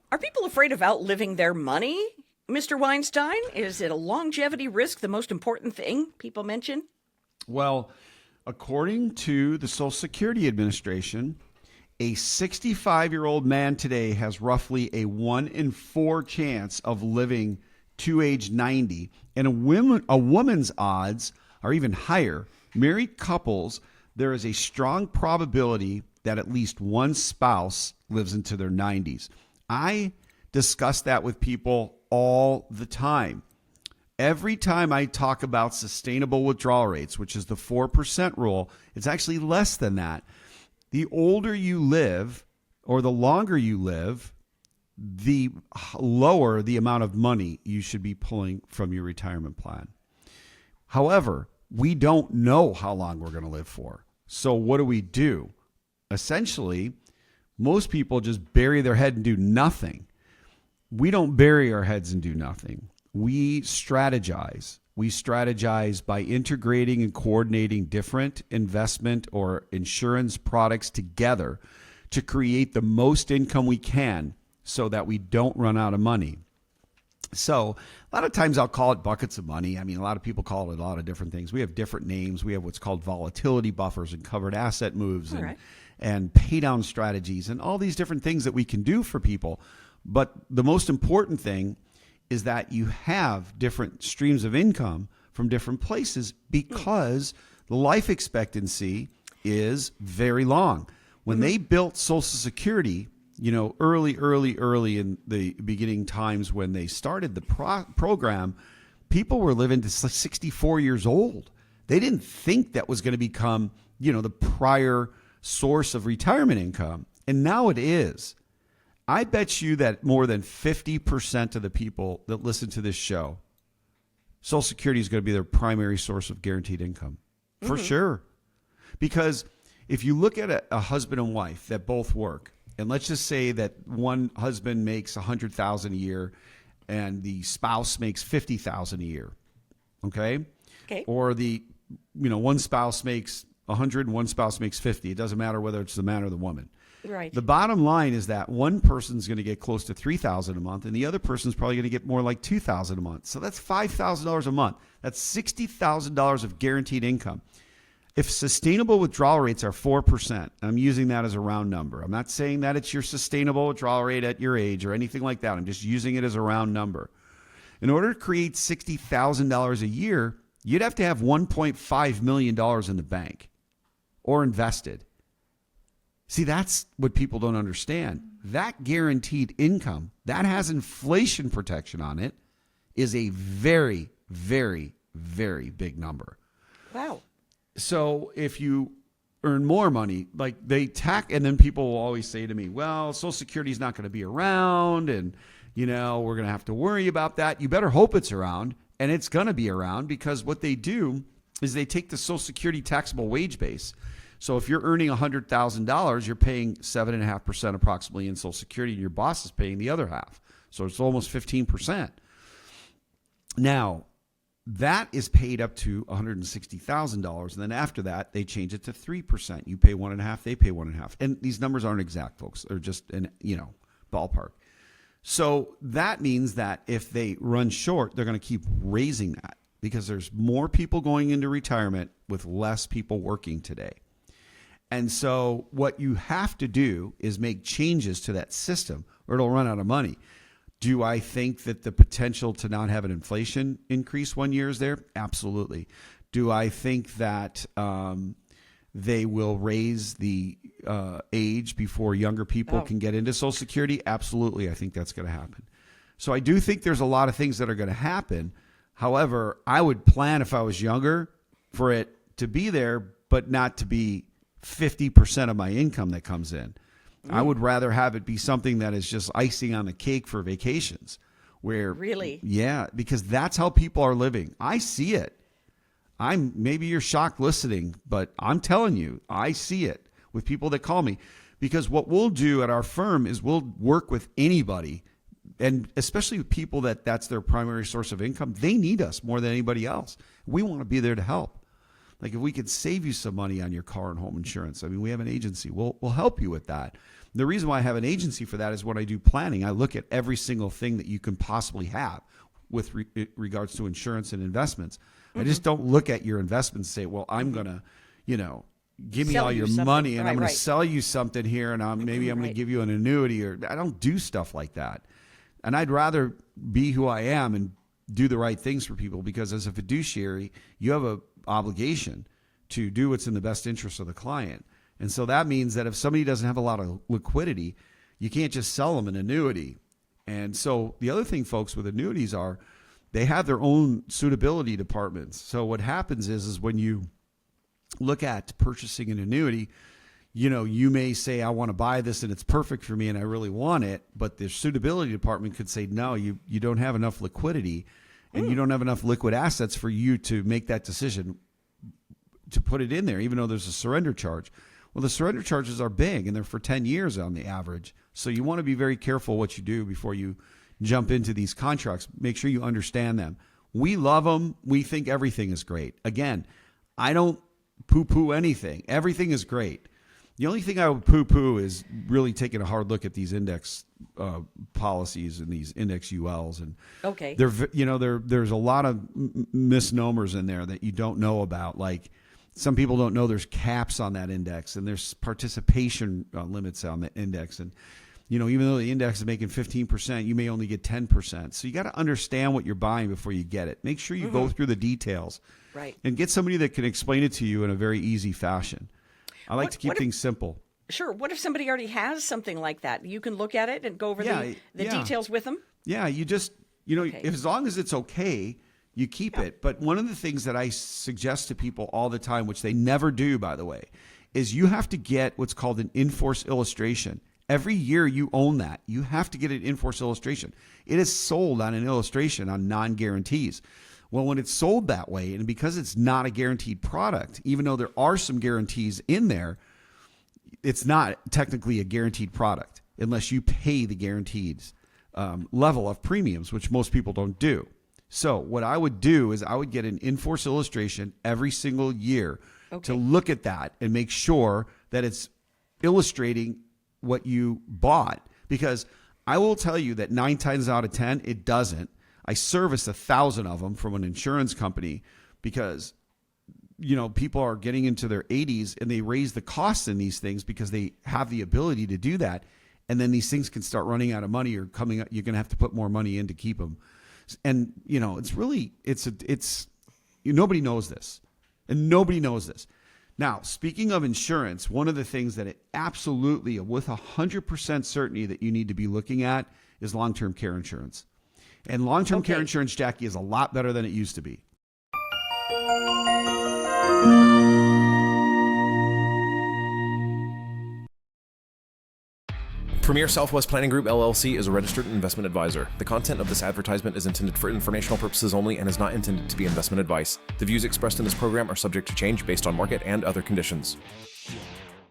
Are people afraid of outliving their money, Mr. Weinstein? Is it a longevity risk the most important thing people mention? Well, according to the Social Security Administration, a 65-year-old man today has roughly a 1 in 4 chance of living to age 90, and a woman's odds are even higher. Married couples, there is a strong probability that at least one spouse lives into their 90s. I discuss that with people all the time. Every time I talk about sustainable withdrawal rates, which is the 4% rule, it's actually less than that. The older you live or the longer you live, the lower the amount of money you should be pulling from your retirement plan. However, we don't know how long we're going to live for. So what do? Essentially, most people just bury their head and do nothing. We don't bury our heads and do nothing. We strategize. We strategize by integrating and coordinating different investment or insurance products together to create the most income we can so that we don't run out of money. So a lot of times I'll call it buckets of money. I mean, a lot of people call it a lot of different things. We have different names. We have what's called volatility buffers and covered asset moves and pay down strategies and all these different things that we can do for people. But the most important thing is that you have different streams of income from different places because the life expectancy is very long. When they built Social Security, early in the beginning times when they started the program, people were living to 64 years old. They didn't think that was going to become, the prior source of retirement income. And now it is. I bet you that more than 50% of the people that listen to this show, Social Security is going to be their primary source of guaranteed income. For sure. Because if you look at a husband and wife that both work, and let's just say that one husband makes $100,000 a year and the spouse makes $50,000 a year. Okay? Or one spouse makes 100 and one spouse makes 50. It doesn't matter whether it's the man or the woman. Right. The bottom line is that one person's going to get close to $3,000 a month, and the other person's probably going to get more like $2,000 a month. So that's $5,000 a month. That's $60,000 of guaranteed income. If sustainable withdrawal rates are 4%, I'm using that as a round number. I'm not saying that it's your sustainable withdrawal rate at your age or anything like that. I'm just using it as a round number. In order to create $60,000 a year, you'd have to have $1.5 million in the bank or invested. See, that's what people don't understand. That guaranteed income, that has inflation protection on it, is a very, very, very big number. Wow. So if you earn more money, like and then people will always say to me, well, Social Security is not going to be around and, we're going to have to worry about that. You better hope it's around, and it's going to be around because what they do is they take the Social Security taxable wage base. So if you're earning $100,000, you're paying 7.5% approximately in Social Security, and your boss is paying the other half. So it's almost 15%. Now, that is paid up to $160,000, and then after that, they change it to 3%. You pay 1.5%, they pay 1.5%. And these numbers aren't exact, folks. They're just in ballpark. So that means that if they run short, they're going to keep raising that because there's more people going into retirement with less people working today. And so what you have to do is make changes to that system or it'll run out of money. Do I think that the potential to not have an inflation increase 1 year is there? Absolutely. Do I think that they will raise the age before younger people can get into Social Security? Absolutely. I think that's going to happen. So I do think there's a lot of things that are going to happen. However, I would plan if I was younger for it to be there, but not to be 50% of my income that comes in. I would rather have it be something that is just icing on the cake for vacations. Where Really? Yeah, because that's how people are living. I see it. Maybe you're shocked listening, but I'm telling you, I see it with people that call me. Because what we'll do at our firm is we'll work with anybody, and especially with people that's their primary source of income. They need us more than anybody else. We want to be there to help. Like if we could save you some money on your car and home insurance, I mean, we have an agency. We'll help you with that. The reason why I have an agency for that is when I do planning, I look at every single thing that you can possibly have with regards to insurance and investments. I just don't look at your investments and say, well, I'm going to, give me Sell all you your something. money and Right, I'm going right. to sell you something here and maybe I'm going Right. to give you an annuity, or I don't do stuff like that. And I'd rather be who I am and do the right things for people, because as a fiduciary, you have an obligation to do what's in the best interest of the client. And so that means that if somebody doesn't have a lot of liquidity, you can't just sell them an annuity. And so the other thing, folks, with annuities are they have their own suitability departments. So what happens is when you look at purchasing an annuity, you may say, I want to buy this and it's perfect for me and I really want it. But the suitability department could say, no, you don't have enough liquidity and you don't have enough liquid assets for you to make that decision to put it in there, even though there's a surrender charge. Well, the surrender charges are big and they're for 10 years on the average. So you want to be very careful what you do before you jump into these contracts. Make sure you understand them. We love them. We think everything is great. Again, I don't poo-poo anything. Everything is great. The only thing I would poo-poo is really taking a hard look at these index policies and these index ULs. And Okay. there's a lot of misnomers in there that you don't know about. Like some people don't know there's caps on that index and there's participation limits on the index. And even though the index is making 15%, you may only get 10%. So you got to understand what you're buying before you get it. Make sure you go through the details, Right. and get somebody that can explain it to you in a very easy fashion. I like to keep things simple. Sure. What if somebody already has something like that? You can look at it and go over the details with them? Yeah, you just, Okay. if, as long as it's okay, you keep it. But one of the things that I suggest to people all the time, which they never do, by the way, is you have to get what's called an in-force illustration. Every year you own that. You have to get an in-force illustration. It is sold on an illustration on non-guarantees. Well, when it's sold that way, and because it's not a guaranteed product, even though there are some guarantees in there, it's not technically a guaranteed product unless you pay the guaranteed level of premiums, which most people don't do. So what I would do is I would get an in-force illustration every single year to look at that and make sure that it's illustrating what you bought. Because I will tell you that 9 times out of 10, it doesn't. I service 1,000 of them from an insurance company because, people are getting into their 80s and they raise the costs in these things because they have the ability to do that. And then these things can start running out of money or coming up. You're going to have to put more money in to keep them. And, nobody knows this, and nobody knows this. Now, speaking of insurance, one of the things that it absolutely, with 100% certainty that you need to be looking at is long-term care insurance. And long-term care insurance, Jackie, is a lot better than it used to be. Premier Southwest Planning Group, LLC is a registered investment advisor. The content of this advertisement is intended for informational purposes only and is not intended to be investment advice. The views expressed in this program are subject to change based on market and other conditions.